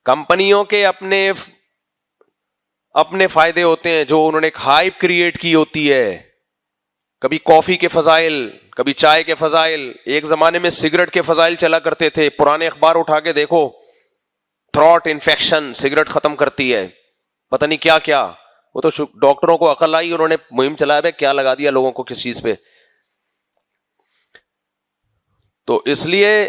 کمپنیوں کے اپنے فائدے ہوتے ہیں جو انہوں نے ایک ہائپ کریٹ کی ہوتی ہے. کبھی کافی کے فضائل, کبھی چائے کے فضائل. ایک زمانے میں سگریٹ کے فضائل چلا کرتے تھے, پرانے اخبار اٹھا کے دیکھو, تھروٹ انفیکشن سگریٹ ختم کرتی ہے, پتہ نہیں کیا کیا. وہ تو ڈاکٹروں کو عقل آئی, انہوں نے مہم چلایا ہے, کیا لگا دیا لوگوں کو کس چیز پہ. تو اس لیے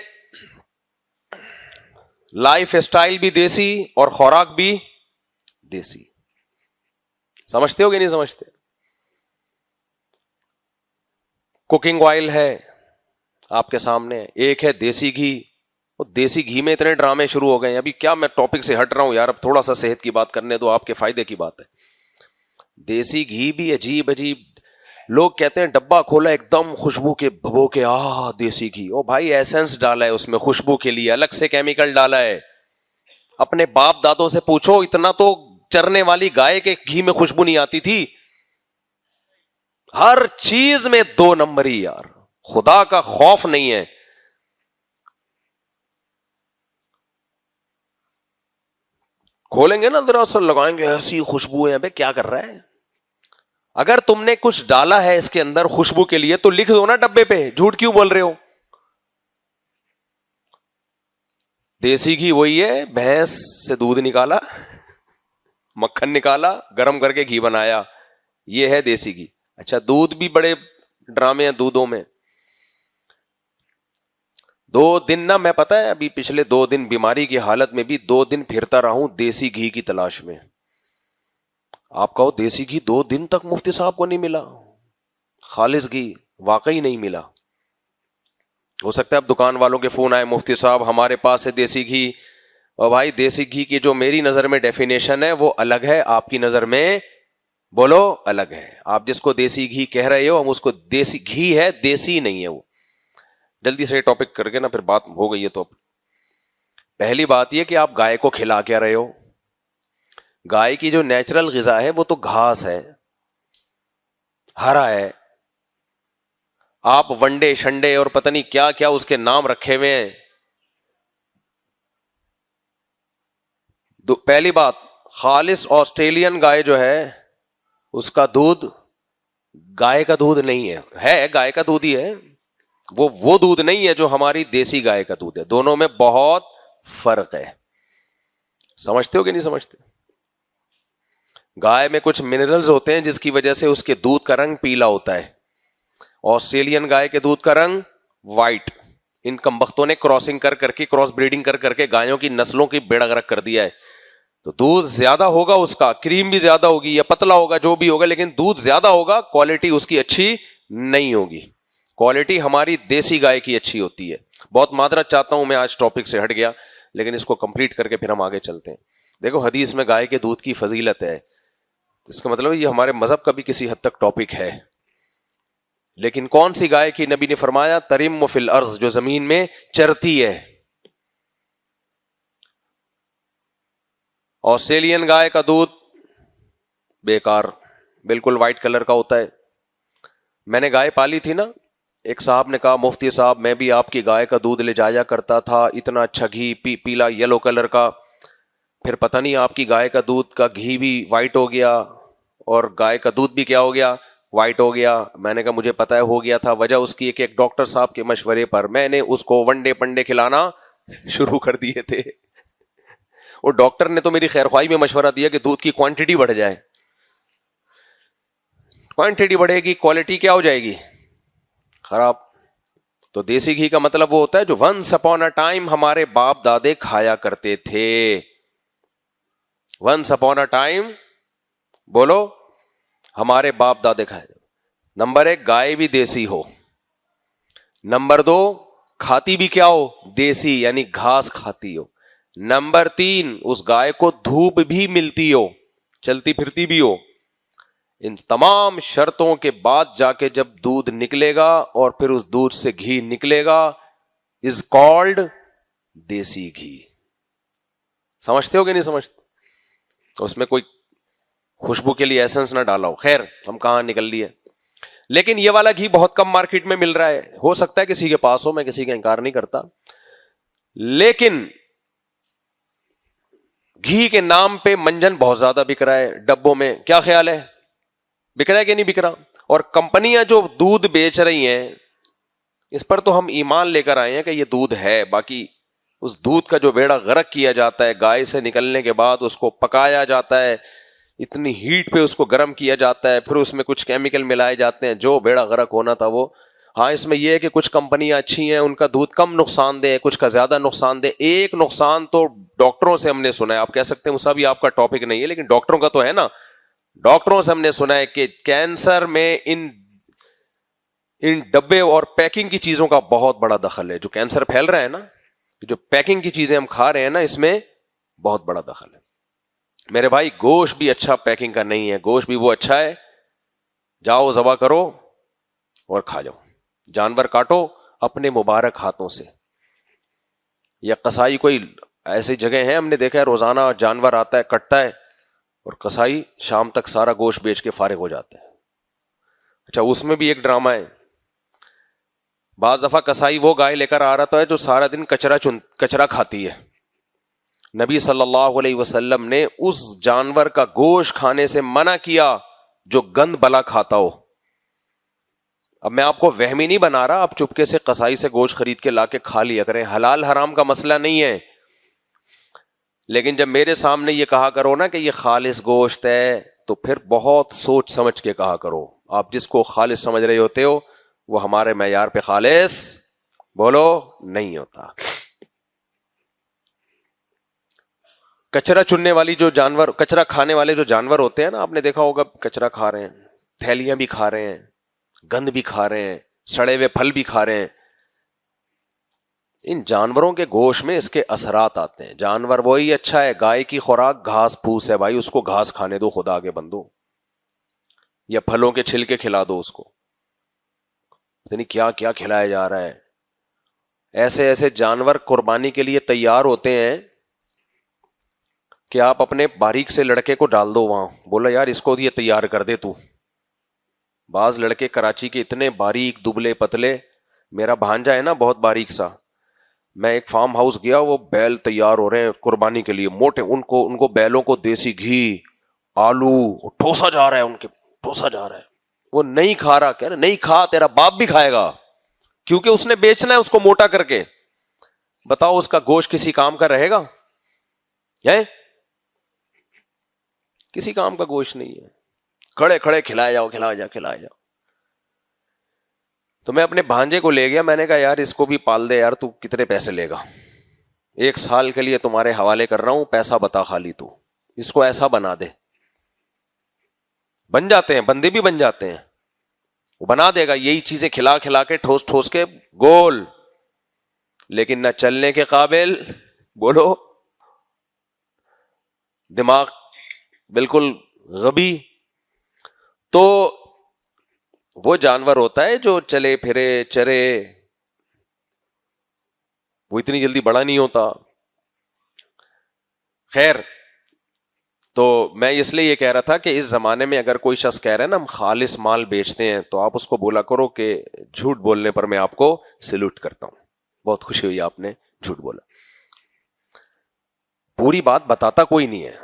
لائف اسٹائل بھی دیسی اور خوراک بھی دیسی. سمجھتے ہو کہ نہیں سمجھتے؟ کوکنگ آئل ہے آپ کے سامنے, ایک ہے دیسی گھی. وہ دیسی گھی میں اتنے ڈرامے شروع ہو گئے ہیں. ابھی کیا میں ٹاپک سے ہٹ رہا ہوں یار, اب تھوڑا سا صحت کی بات کرنے دو, آپ کے فائدے کی بات ہے. دیسی گھی بھی عجیب عجیب لوگ کہتے ہیں ڈبہ کھولا ایک دم خوشبو کے بھبو کے, دیسی گھی. او بھائی ایسنس ڈالا ہے اس میں خوشبو کے لیے, الگ سے کیمیکل ڈالا ہے. اپنے باپ دادوں سے پوچھو, اتنا تو چرنے والی گائے کے گھی میں خوشبو نہیں آتی تھی. ہر چیز میں 2 نمبری یار, خدا کا خوف نہیں ہے. کھولیں گے نا دراصل لگائیں گے ایسی خوشبو ہے, بھائی کیا کر رہا ہے. اگر تم نے کچھ ڈالا ہے اس کے اندر خوشبو کے لیے تو لکھ دو نا ڈبے پہ, جھوٹ کیوں بول رہے ہو. دیسی گھی وہی ہے, بھینس سے دودھ نکالا, مکھن نکالا, گرم کر کے گھی بنایا, یہ ہے دیسی گھی. اچھا دودھ بھی بڑے ڈرامے ہیں دودھوں میں. 2 دن نا, میں پتا ہے ابھی پچھلے 2 دن بیماری کی حالت میں بھی 2 دن پھرتا رہا ہوں دیسی گھی کی تلاش میں. آپ کہو دیسی گھی 2 دن تک مفتی صاحب کو نہیں ملا, خالص گھی واقعی نہیں ملا. ہو سکتا ہے اب دکان والوں کے فون آئے, مفتی صاحب ہمارے پاس ہے دیسی گھی. اور بھائی دیسی گھی کی جو میری نظر میں ڈیفینیشن ہے وہ الگ ہے, آپ کی نظر میں بولو الگ ہے. آپ جس کو دیسی گھی کہہ رہے ہو, ہم اس کو دیسی گھی ہے, دیسی نہیں ہے وہ. جلدی سے ٹاپک کر کے نا پھر بات ہو گئی ہے. تو پہلی بات یہ کہ آپ گائے کو کھلا کیا رہے ہو. گائے کی جو نیچرل غذا ہے وہ تو گھاس ہے, ہرا ہے. آپ ونڈے شنڈے اور پتہ نہیں کیا کیا اس کے نام رکھے ہوئے ہیں. پہلی بات, خالص آسٹریلین گائے جو ہے اس کا دودھ گائے کا دودھ نہیں ہے گائے کا دودھ ہی ہے, وہ دودھ نہیں ہے جو ہماری دیسی گائے کا دودھ ہے. دونوں میں بہت فرق ہے. سمجھتے ہو کہ نہیں سمجھتے؟ گائے میں کچھ منرلز ہوتے ہیں جس کی وجہ سے اس کے دودھ کا رنگ پیلا ہوتا ہے. آسٹریلین گائے کے دودھ کا رنگ وائٹ. ان کمبختوں نے کراسنگ کر کے کراس بریڈنگ کر کے گایوں کی نسلوں کی بیڑا غرق کر دیا ہے. تو دودھ زیادہ ہوگا, اس کا کریم بھی زیادہ ہوگی یا پتلا ہوگا جو بھی ہوگا, لیکن دودھ زیادہ ہوگا, کوالٹی اس کی اچھی نہیں ہوگی. کوالٹی ہماری دیسی گائے کی اچھی ہوتی ہے. بہت معذرت چاہتا ہوں, میں آج ٹاپک سے ہٹ گیا, لیکن اس کو کمپلیٹ کر کے پھر ہم آگے چلتے ہیں. دیکھو حدیث میں گائے کے دودھ کی فضیلت ہے, اس کا مطلب یہ ہمارے مذہب کا بھی کسی حد تک ٹاپک ہے. لیکن کون سی گائے کی نبی نے فرمایا ترم فی الارض, جو زمین میں چرتی ہے. آسٹریلین گائے کا دودھ بیکار, بالکل وائٹ کلر کا ہوتا ہے. میں نے گائے پالی تھی نا, ایک صاحب نے کہا مفتی صاحب میں بھی آپ کی گائے کا دودھ لے جایا کرتا تھا, اتنا اچھا گھی پیلا یلو کلر کا, پھر پتہ نہیں آپ کی گائے کا دودھ کا گھی بھی وائٹ ہو گیا اور گائے کا دودھ بھی کیا ہو گیا, وائٹ ہو گیا. میں نے کہا مجھے پتا ہے ہو گیا تھا, وجہ اس کی ایک ڈاکٹر صاحب کے مشورے پر میں نے اس کو ونڈے پنڈے کھلانا شروع کر دیے تھے. وہ ڈاکٹر نے تو میری خیر خواہی میں مشورہ دیا کہ دودھ کی کوانٹٹی بڑھ جائے. کوانٹٹی بڑھے گی, کوالٹی کیا ہو جائے گی, خراب. تو دیسی گھی کا مطلب وہ ہوتا ہے جو ونس اپون اے ٹائم ہمارے باپ دادے کھایا کرتے تھے. ونس اپون اے ٹائم بولو ہمارے باپ دادے کھائے. نمبر 1 گائے بھی دیسی ہو, نمبر 2 کھاتی بھی کیا ہو, دیسی یعنی گھاس کھاتی ہو, نمبر 3 اس گائے کو دھوپ بھی ملتی ہو, چلتی پھرتی بھی ہو. ان تمام شرطوں کے بعد جا کے جب دودھ نکلے گا اور پھر اس دودھ سے گھی نکلے گا, از کالڈ دیسی گھی. سمجھتے ہو کہ نہیں سمجھتے؟ اس میں کوئی خوشبو کے لیے ایسنس نہ ڈالا ہو. خیر ہم کہاں نکل لیے. لیکن یہ والا گھی بہت کم مارکیٹ میں مل رہا ہے, ہو سکتا ہے کسی کے پاس ہو, میں کسی کا انکار نہیں کرتا, لیکن گھی کے نام پہ منجن بہت زیادہ بک رہا ہے ڈبوں میں، کیا خیال ہے، بک رہا ہے کہ نہیں بک رہا؟ اور کمپنیاں جو دودھ بیچ رہی ہیں اس پر تو ہم ایمان لے کر آئے ہیں کہ یہ دودھ ہے، باقی اس دودھ کا جو بیڑا غرق کیا جاتا ہے، گائے سے نکلنے کے بعد اس کو پکایا جاتا ہے، اتنی ہیٹ پہ اس کو گرم کیا جاتا ہے، پھر اس میں کچھ کیمیکل ملائے جاتے ہیں، جو بیڑا غرق ہونا تھا وہ۔ ہاں اس میں یہ ہے کہ کچھ کمپنیاں اچھی ہیں، ان کا دودھ کم نقصان دہ ہے، کچھ کا زیادہ نقصان دہ۔ ایک نقصان تو ڈاکٹروں سے ہم نے سنا ہے، آپ کہہ سکتے ہیں وہ سب آپ کا ٹاپک نہیں ہے لیکن ڈاکٹروں کا تو ہے نا، ڈاکٹروں سے ہم نے سنا ہے کہ کینسر میں ان ڈبے اور پیکنگ کی چیزوں کا بہت بڑا دخل ہے۔ جو کینسر پھیل رہا ہے نا، جو پیکنگ کی چیزیں ہم کھا رہے ہیں نا، اس میں بہت بڑا دخل ہے۔ میرے بھائی گوشت بھی اچھا پیکنگ کا نہیں ہے، گوشت بھی وہ اچھا ہے، جاؤ ذبح کرو اور کھا جاؤ، جانور کاٹو اپنے مبارک ہاتھوں سے۔ یا قصائی کوئی ایسی جگہ ہیں ہم نے دیکھا ہے روزانہ جانور آتا ہے کٹتا ہے اور قصائی شام تک سارا گوشت بیچ کے فارغ ہو جاتا ہے۔ اچھا اس میں بھی ایک ڈرامہ ہے، بعض دفعہ قصائی وہ گائے لے کر آ رہا ہے جو سارا دن کچرا کھاتی ہے۔ نبی صلی اللہ علیہ وسلم نے اس جانور کا گوشت کھانے سے منع کیا جو گند بلا کھاتا ہو۔ اب میں آپ کو وہمی نہیں بنا رہا، آپ چپکے سے قصائی سے گوشت خرید کے لا کے کھا لیا کریں، حلال حرام کا مسئلہ نہیں ہے، لیکن جب میرے سامنے یہ کہا کرو نا کہ یہ خالص گوشت ہے تو پھر بہت سوچ سمجھ کے کہا کرو۔ آپ جس کو خالص سمجھ رہے ہوتے ہو وہ ہمارے معیار پہ خالص بولو نہیں ہوتا۔ کچرا چننے والی جو جانور، کچرا کھانے والے جو جانور ہوتے ہیں نا، آپ نے دیکھا ہوگا کچرا کھا رہے ہیں، تھیلیاں بھی کھا رہے ہیں، گند بھی کھا رہے ہیں، سڑے ہوئے پھل بھی کھا رہے ہیں۔ ان جانوروں کے گوشت میں اس کے اثرات آتے ہیں۔ جانور وہی اچھا ہے، گائے کی خوراک گھاس پھوس ہے بھائی، اس کو گھاس کھانے دو خدا کے بندو، یا پھلوں کے چھلکے کھلا دو اس کو، یعنی کیا کیا کھلایا جا رہا ہے۔ ایسے ایسے جانور قربانی کے لیے تیار ہوتے ہیں کہ آپ اپنے باریک سے لڑکے کو ڈال دو وہاں، بولا یار اس کو یہ تیار کر دے تو۔ بعض لڑکے کراچی کے اتنے باریک دبلے پتلے، میرا بھانجا ہے نا بہت باریک سا، میں ایک فارم ہاؤس گیا، وہ بیل تیار ہو رہے ہیں قربانی کے لیے، موٹے، ان کو بیلوں کو دیسی گھی، آلو ٹھوسا جا رہا ہے، ان کے ٹھوسا جا رہا ہے، وہ نہیں کھا رہا، کہہ رہے نہیں کھا، تیرا باپ بھی کھائے گا، کیونکہ اس نے بیچنا ہے اس کو موٹا کر کے۔ بتاؤ اس کا گوشت کسی کام کا رہے گا؟ ہے کسی کام کا گوشت نہیں ہے، کھڑے کھڑے کھلایا جاؤ کھلایا جاؤ کھلایا جاؤ۔ تو میں اپنے بھانجے کو لے گیا، میں نے کہا یار اس کو بھی پال دے یار، تو کتنے پیسے لے گا؟ 1 سال کے لیے تمہارے حوالے کر رہا ہوں، پیسہ بتا خالی، تو اس کو ایسا بنا دے۔ بن جاتے ہیں بندے بھی، بن جاتے ہیں، وہ بنا دے گا یہی چیزیں کھلا کھلا کے ٹھوس ٹھوس کے گول، لیکن نہ چلنے کے قابل، بولو دماغ بالکل غبی۔ تو وہ جانور ہوتا ہے جو چلے پھرے چرے، وہ اتنی جلدی بڑا نہیں ہوتا۔ خیر، تو میں اس لیے یہ کہہ رہا تھا کہ اس زمانے میں اگر کوئی شخص کہہ رہا ہے نا ہم خالص مال بیچتے ہیں، تو آپ اس کو بولا کرو کہ جھوٹ بولنے پر میں آپ کو سلوٹ کرتا ہوں، بہت خوشی ہوئی آپ نے جھوٹ بولا۔ پوری بات بتاتا کوئی نہیں ہے،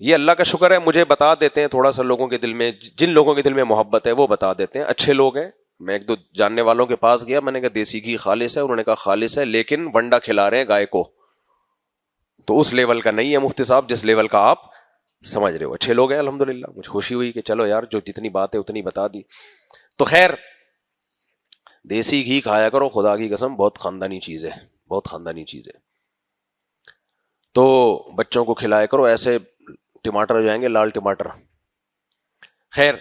یہ اللہ کا شکر ہے مجھے بتا دیتے ہیں تھوڑا سا، لوگوں کے دل میں، جن لوگوں کے دل میں محبت ہے وہ بتا دیتے ہیں، اچھے لوگ ہیں۔ میں 1-2 جاننے والوں کے پاس گیا، میں نے کہا دیسی گھی خالص ہے، انہوں نے کہا خالص ہے، لیکن ونڈا کھلا رہے ہیں گائے کو، تو اس لیول کا نہیں ہے مفتی صاحب جس لیول کا آپ سمجھ رہے ہو۔ اچھے لوگ ہیں الحمدللہ، مجھے خوشی ہوئی کہ چلو یار جو جتنی بات ہے اتنی بتا دی۔ تو خیر، دیسی گھی کھایا کرو، خدا کی قسم بہت خاندانی چیز ہے، بہت خاندانی چیز ہے۔ تو بچوں کو کھلایا کرو، ایسے ٹماٹر ہو جائیں گے لال ٹماٹر۔ خیر،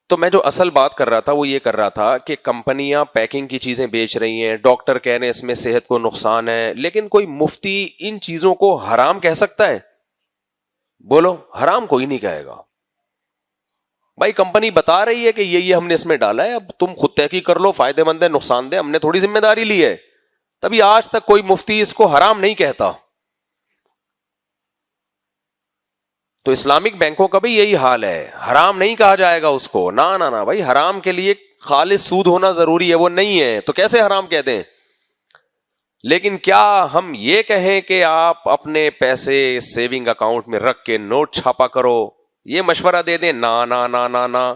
تو میں جو اصل بات کر رہا تھا وہ یہ کر رہا تھا کہ کمپنیاں پیکنگ کی چیزیں بیچ رہی ہیں، ڈاکٹر کہہ رہے ہیں اس میں صحت کو نقصان ہے، لیکن کوئی مفتی ان چیزوں کو حرام کہہ سکتا ہے؟ بولو، حرام کوئی نہیں کہے گا بھائی، کمپنی بتا رہی ہے کہ یہ ہم نے اس میں ڈالا ہے، اب تم خود تحقیق کر لو، فائدے مند ہے نقصان دہ، ہم نے تھوڑی ذمہ داری لی ہے، تبھی آج تک کوئی مفتی اس کو حرام نہیں کہتا۔ تو اسلامک بینکوں کا بھی یہی حال ہے، حرام نہیں کہا جائے گا اس کو، نہ نہ نہ بھائی، حرام کے لیے خالص سود ہونا ضروری ہے، وہ نہیں ہے تو کیسے حرام کہہ دیں؟ لیکن کیا ہم یہ کہیں کہ آپ اپنے پیسے سیونگ اکاؤنٹ میں رکھ کے نوٹ چھاپا کرو، یہ مشورہ دے دیں؟ نا نا نا نا نا.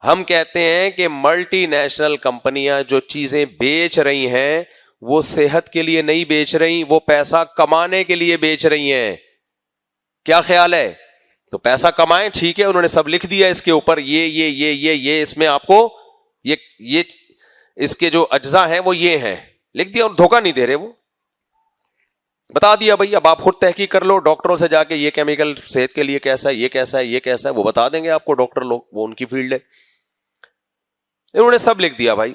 ہم کہتے ہیں کہ ملٹی نیشنل کمپنیاں جو چیزیں بیچ رہی ہیں وہ صحت کے لیے نہیں بیچ رہی، وہ پیسہ کمانے کے لیے بیچ رہی ہیں. کیا خیال ہے؟ تو پیسہ کمائیں، ٹھیک ہے، انہوں نے سب لکھ دیا اس کے اوپر، یہ اس میں آپ کو یہ اس کے جو اجزاء ہیں وہ یہ ہیں، لکھ دیا، اور دھوکہ نہیں دے رہے، وہ بتا دیا بھائی. اب آپ خود تحقیق کر لو ڈاکٹروں سے جا کے، یہ کیمیکل صحت کے لیے کیسا ہے، یہ کیسا ہے، یہ کیسا ہے، وہ بتا دیں گے آپ کو ڈاکٹر لوگ، وہ ان کی فیلڈ ہے. انہوں نے سب لکھ دیا بھائی.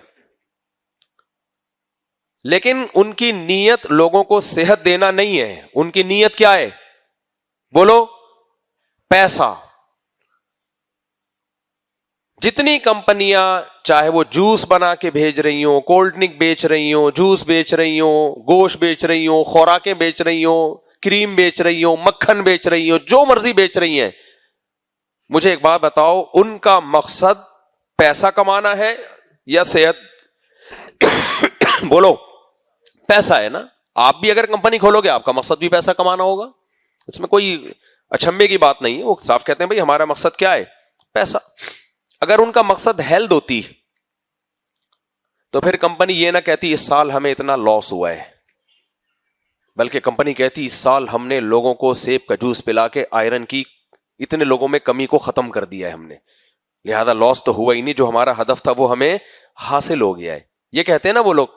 لیکن ان کی نیت لوگوں کو صحت دینا نہیں ہے، ان کی نیت کیا ہے؟ بولو، پیسہ. جتنی کمپنیاں چاہے وہ جوس بنا کے بھیج رہی ہوں، کولڈ ڈرنک بیچ رہی ہوں، جوس بیچ رہی ہوں، گوشت بیچ رہی ہوں، خوراکیں بیچ رہی ہوں، کریم بیچ رہی ہوں، مکھن بیچ رہی ہوں، جو مرضی بیچ رہی ہیں، مجھے ایک بات بتاؤ، ان کا مقصد پیسہ کمانا ہے یا صحت؟ بولو، پیسہ ہے نا. آپ بھی اگر کمپنی کھولو گے آپ کا مقصد بھی پیسہ کمانا ہوگا، اس میں کوئی اچھمبے کی بات نہیں ہے. وہ صاف کہتے ہیں بھائی ہمارا مقصد کیا ہے؟ پیسہ. اگر ان کا مقصد ہیلتھ ہوتی تو پھر کمپنی یہ نہ کہتی اس سال ہمیں اتنا لاس ہوا ہے، بلکہ کمپنی کہتی اس سال ہم نے لوگوں کو سیب کا جوس پلا کے آئرن کی اتنے لوگوں میں کمی کو ختم کر دیا ہے ہم نے، لہذا لاس تو ہوا ہی نہیں، جو ہمارا ہدف تھا وہ ہمیں حاصل ہو گیا ہے. یہ کہتے ہیں نا وہ لوگ،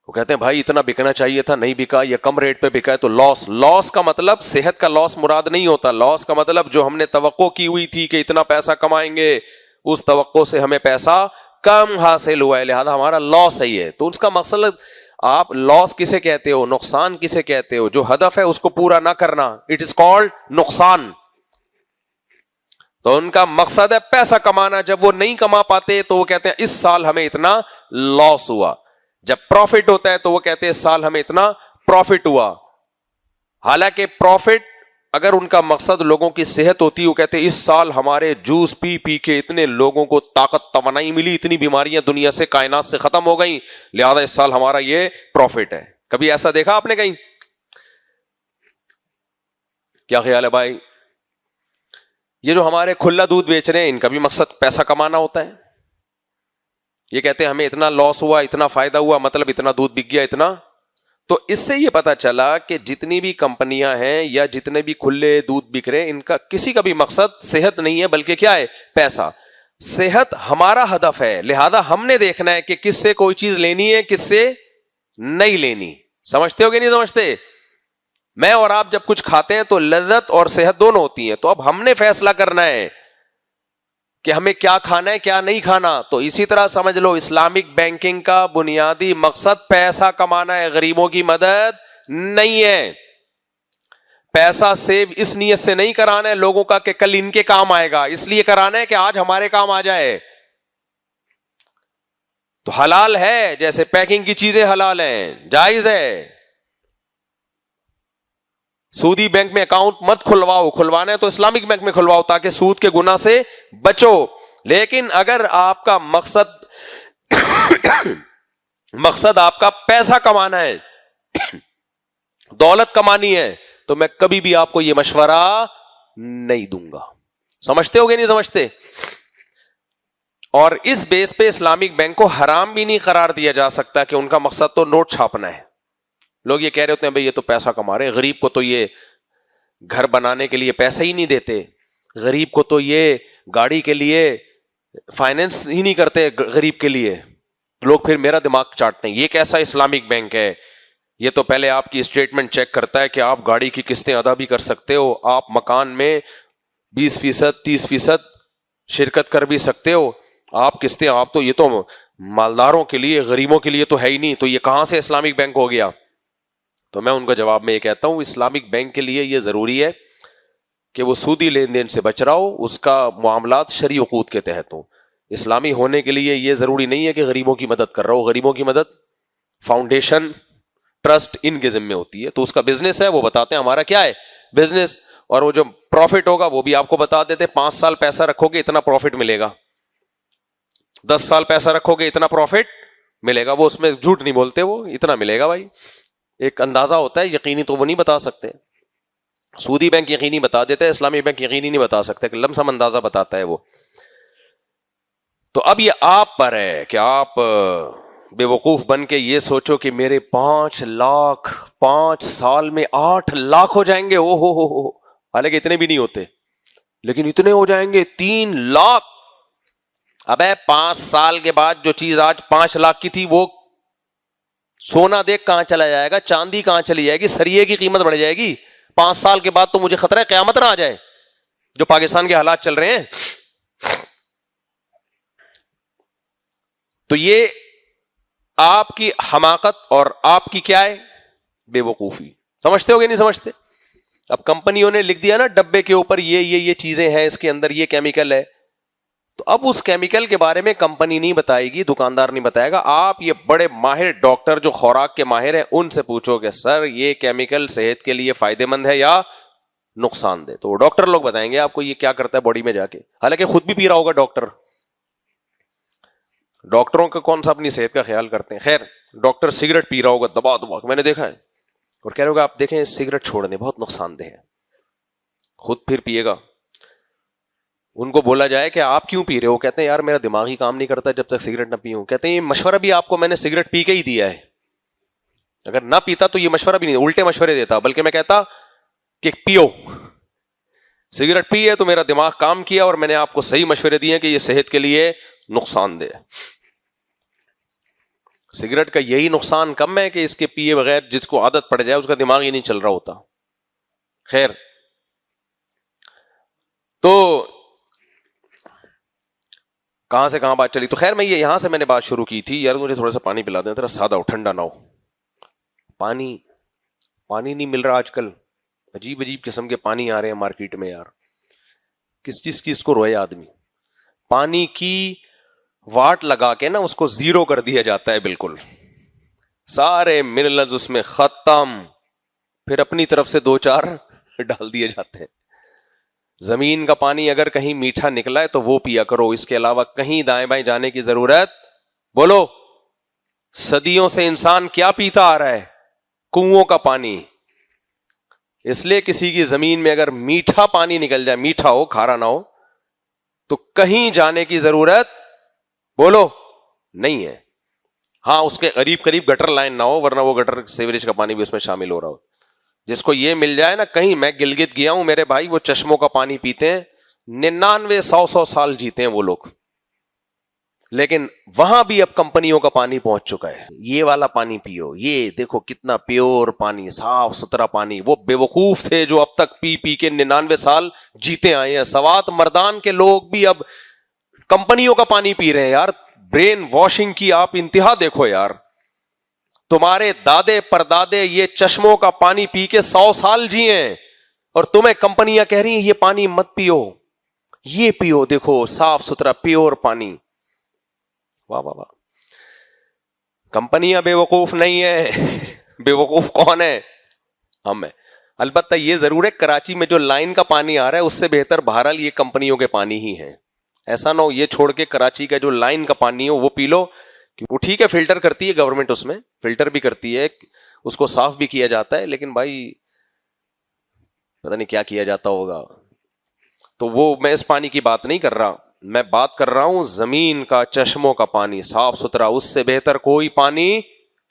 وہ کہتے ہیں بھائی اتنا بکنا چاہیے تھا، نہیں بکا، یا کم ریٹ پہ بکا ہے تو لاس. لاس کا مطلب صحت کا لاس مراد نہیں ہوتا. لاس کا مطلب جو ہم نے توقع کی ہوئی تھی کہ اتنا پیسہ کمائیں گے، اس توقع سے ہمیں پیسہ کم حاصل ہوا ہے، لہذا ہمارا لاس ہے یہ. تو اس کا مقصد، آپ لاس کسے کہتے ہو، نقصان کسے کہتے ہو؟ جو ہدف ہے اس کو پورا نہ کرنا، اٹ از کالڈ نقصان. تو ان کا مقصد ہے پیسہ کمانا. جب وہ نہیں کما پاتے تو وہ کہتے ہیں اس سال ہمیں اتنا لاس ہوا. جب پروفٹ ہوتا ہے تو وہ کہتے ہیں اس سال ہمیں اتنا پروفٹ ہوا. حالانکہ پروفٹ اگر ان کا مقصد لوگوں کی صحت ہوتی، وہ کہتے ہیں اس سال ہمارے جوس پی پی کے اتنے لوگوں کو طاقت توانائی ملی، اتنی بیماریاں دنیا سے کائنات سے ختم ہو گئیں، لہذا اس سال ہمارا یہ پروفٹ ہے. کبھی ایسا دیکھا آپ نے کہیں؟ کیا خیال ہے بھائی؟ یہ جو ہمارے کھلا دودھ بیچ رہے ہیں ان کا بھی مقصد پیسہ کمانا ہوتا ہے. یہ کہتے ہیں ہمیں اتنا لاس ہوا، اتنا فائدہ ہوا، مطلب اتنا دودھ بک گیا اتنا. تو اس سے یہ پتا چلا کہ جتنی بھی کمپنیاں ہیں یا جتنے بھی کھلے دودھ بک رہے ہیں، ان کا کسی کا بھی مقصد صحت نہیں ہے، بلکہ کیا ہے؟ پیسہ. صحت ہمارا ہدف ہے، لہذا ہم نے دیکھنا ہے کہ کس سے کوئی چیز لینی ہے، کس سے نہیں لینی. سمجھتے ہو کہ نہیں سمجھتے؟ میں اور آپ جب کچھ کھاتے ہیں تو لذت اور صحت دونوں ہوتی ہیں. تو اب ہم نے فیصلہ کرنا ہے کہ ہمیں کیا کھانا ہے کیا نہیں کھانا. تو اسی طرح سمجھ لو اسلامک بینکنگ کا بنیادی مقصد پیسہ کمانا ہے، غریبوں کی مدد نہیں ہے. پیسہ سیو اس نیت سے نہیں کرانا ہے لوگوں کا کہ کل ان کے کام آئے گا، اس لیے کرانا ہے کہ آج ہمارے کام آ جائے. تو حلال ہے، جیسے پیکنگ کی چیزیں حلال ہیں، جائز ہے. سودی بینک میں اکاؤنٹ مت کھلواؤ، کھلوانا ہے تو اسلامک بینک میں کھلواؤ تاکہ سود کے گناہ سے بچو. لیکن اگر آپ کا مقصد آپ کا پیسہ کمانا ہے، دولت کمانی ہے، تو میں کبھی بھی آپ کو یہ مشورہ نہیں دوں گا. سمجھتے ہو گے نہیں سمجھتے؟ اور اس بیس پہ اسلامک بینک کو حرام بھی نہیں قرار دیا جا سکتا کہ ان کا مقصد تو نوٹ چھاپنا ہے. لوگ یہ کہہ رہے ہوتے ہیں بھئی یہ تو پیسہ کما رہے ہیں، غریب کو تو یہ گھر بنانے کے لیے پیسہ ہی نہیں دیتے، غریب کو تو یہ گاڑی کے لیے فائنینس ہی نہیں کرتے غریب کے لیے. لوگ پھر میرا دماغ چاٹتے ہیں، یہ کیسا اسلامک بینک ہے؟ یہ تو پہلے آپ کی اسٹیٹمنٹ چیک کرتا ہے کہ آپ گاڑی کی قسطیں ادا بھی کر سکتے ہو، آپ مکان میں 20% 30% شرکت کر بھی سکتے ہو، آپ قسطیں، آپ تو یہ تو مالداروں کے لیے، غریبوں کے لیے تو ہے ہی نہیں، تو یہ کہاں سے اسلامک بینک ہو گیا؟ تو میں ان کا جواب میں یہ کہتا ہوں اسلامک بینک کے لیے یہ ضروری ہے کہ وہ سودی لین دین سے بچ رہا ہو، اس کا معاملات شرعی عقود کے تحت ہوں. اسلامی ہونے کے لیے یہ ضروری نہیں ہے کہ غریبوں کی مدد کر رہا ہو. غریبوں کی مدد فاؤنڈیشن، ٹرسٹ ان کے ذمہ ہوتی ہے. تو اس کا بزنس ہے، وہ بتاتے ہیں ہمارا کیا ہے بزنس، اور وہ جو پروفٹ ہوگا وہ بھی آپ کو بتا دیتے. 5 سال پیسہ رکھو گے اتنا پروفٹ ملے گا، 10 سال پیسہ رکھو گے اتنا پروفٹ ملے گا, وہ اس میں جھوٹ نہیں بولتے, وہ اتنا ملے گا بھائی. ایک اندازہ ہوتا ہے, یقینی تو وہ نہیں بتا سکتے. سودی بینک یقینی بتا دیتا ہے, اسلامی بینک یقینی نہیں بتا سکتا, کہ لم سم اندازہ بتاتا ہے وہ. تو اب یہ آپ پر ہے کہ آپ بے وقوف بن کے یہ سوچو کہ میرے 5 لاکھ 5 سال میں 8 لاکھ ہو جائیں گے. او ہو, حالانکہ اتنے بھی نہیں ہوتے, لیکن اتنے ہو جائیں گے 3 لاکھ. ابے 5 سال کے بعد جو چیز آج 5 لاکھ کی تھی, وہ سونا دیکھ کہاں چلا جائے گا, چاندی کہاں چلی جائے گی, سریے کی قیمت بڑھ جائے گی. 5 سال کے بعد تو مجھے خطرہ ہے قیامت نہ آ جائے, جو پاکستان کے حالات چل رہے ہیں. تو یہ آپ کی حماقت اور آپ کی کیا ہے, بے وقوفی. سمجھتے ہو گے نہیں سمجھتے؟ اب کمپنیوں نے لکھ دیا نا ڈبے کے اوپر یہ چیزیں ہیں, اس کے اندر یہ کیمیکل ہے, تو اب اس کیمیکل کے بارے میں کمپنی نہیں بتائے گی, دکاندار نہیں بتائے گا. آپ یہ بڑے ماہر ڈاکٹر جو خوراک کے ماہر ہیں ان سے پوچھو کہ سر یہ کیمیکل صحت کے لیے فائدے مند ہے یا نقصان دہ, تو ڈاکٹر لوگ بتائیں گے آپ کو یہ کیا کرتا ہے باڈی میں جا کے, حالانکہ خود بھی پی رہا ہوگا ڈاکٹر. ڈاکٹروں کا کون سا اپنی صحت کا خیال کرتے ہیں. خیر, ڈاکٹر سگریٹ پی رہا ہوگا دبا دبا, میں نے دیکھا ہے, اور کہہ رہے ہوگا آپ دیکھیں سگریٹ چھوڑ دیں بہت نقصان دہ ہے, خود پھر پیے گا. ان کو بولا جائے کہ آپ کیوں پی رہے ہو, کہتے ہیں یار میرا دماغ ہی کام نہیں کرتا جب تک سگریٹ نہ پیوں. کہتے ہیں یہ مشورہ بھی آپ کو میں نے سگریٹ پی کے ہی دیا ہے, اگر نہ پیتا تو یہ مشورہ بھی نہیں, الٹے مشورے دیتا, بلکہ میں کہتا کہ پیو, سگریٹ پی ہے تو میرا دماغ کام کیا اور میں نے آپ کو صحیح مشورے دیے کہ یہ صحت کے لیے نقصان دہ. سگریٹ کا یہی نقصان کم ہے کہ اس کے پیے بغیر جس کو عادت پڑ جائے اس کا دماغ ہی نہیں چل رہا ہوتا. خیر, تو کہاں سے کہاں بات چلی, تو خیر میں یہاں سے میں نے بات شروع کی تھی, یار مجھے تھوڑا سا پانی پلا دیں, تھوڑا سادہ ہو, ٹھنڈا نہ ہو. پانی نہیں مل رہا آج کل, عجیب قسم کے پانی آ رہے ہیں مارکیٹ میں یار, کس چیز کی اس کو روئے آدمی. پانی کی واٹ لگا کے نا اس کو 0 کر دیا جاتا ہے, بالکل سارے منرلز اس میں ختم, پھر اپنی طرف سے 2-4 ڈال دیے جاتے ہیں. زمین کا پانی اگر کہیں میٹھا نکلا ہے تو وہ پیا کرو, اس کے علاوہ کہیں دائیں بائیں جانے کی ضرورت. بولو, صدیوں سے انسان کیا پیتا آ رہا ہے, کنووں کا پانی. اس لیے کسی کی زمین میں اگر میٹھا پانی نکل جائے, میٹھا ہو کھارا نہ ہو, تو کہیں جانے کی ضرورت بولو نہیں ہے. ہاں اس کے قریب گٹر لائن نہ ہو, ورنہ وہ گٹر سیوریج کا پانی بھی اس میں شامل ہو رہا ہو. جس کو یہ مل جائے نا, کہیں میں گلگت گیا ہوں میرے بھائی, وہ چشموں کا پانی پیتے ہیں, 99-100 سال جیتے ہیں وہ لوگ, لیکن وہاں بھی اب کمپنیوں کا پانی پہنچ چکا ہے. یہ والا پانی پیو, یہ دیکھو کتنا پیور پانی, صاف ستھرا پانی. وہ بے وقوف تھے جو اب تک پی کے 99 سال جیتے آئے ہیں. سوات مردان کے لوگ بھی اب کمپنیوں کا پانی پی رہے ہیں یار. برین واشنگ کی آپ انتہا دیکھو یار. تمہارے دادے پردادے یہ چشموں کا پانی پی کے 100 سال جیے ہیں, اور تمہیں کمپنیاں کہہ رہی ہیں یہ پانی مت پیو, یہ پیو, دیکھو صاف ستھرا پیور پانی. واہ واہ واہ. کمپنیاں بے وقوف نہیں ہے, بے وقوف کون ہے؟ ہم ہیں. البتہ یہ ضرور ہے کراچی میں جو لائن کا پانی آ رہا ہے اس سے بہتر بہرحال یہ کمپنیوں کے پانی ہی ہیں. ایسا نہ ہو یہ چھوڑ کے کراچی کا جو لائن کا پانی ہو وہ پی لو, وہ ٹھیک ہے فلٹر کرتی ہے گورنمنٹ, اس میں فلٹر بھی کرتی ہے, اس کو صاف بھی کیا جاتا ہے, لیکن بھائی پتہ نہیں کیا کیا جاتا ہوگا. تو وہ میں اس پانی کی بات نہیں کر رہا, میں بات کر رہا ہوں زمین کا, چشموں کا پانی صاف ستھرا, اس سے بہتر کوئی پانی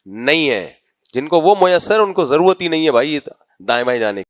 نہیں ہے. جن کو وہ میسر ان کو ضرورت ہی نہیں ہے بھائی دائیں بائیں جانے کی.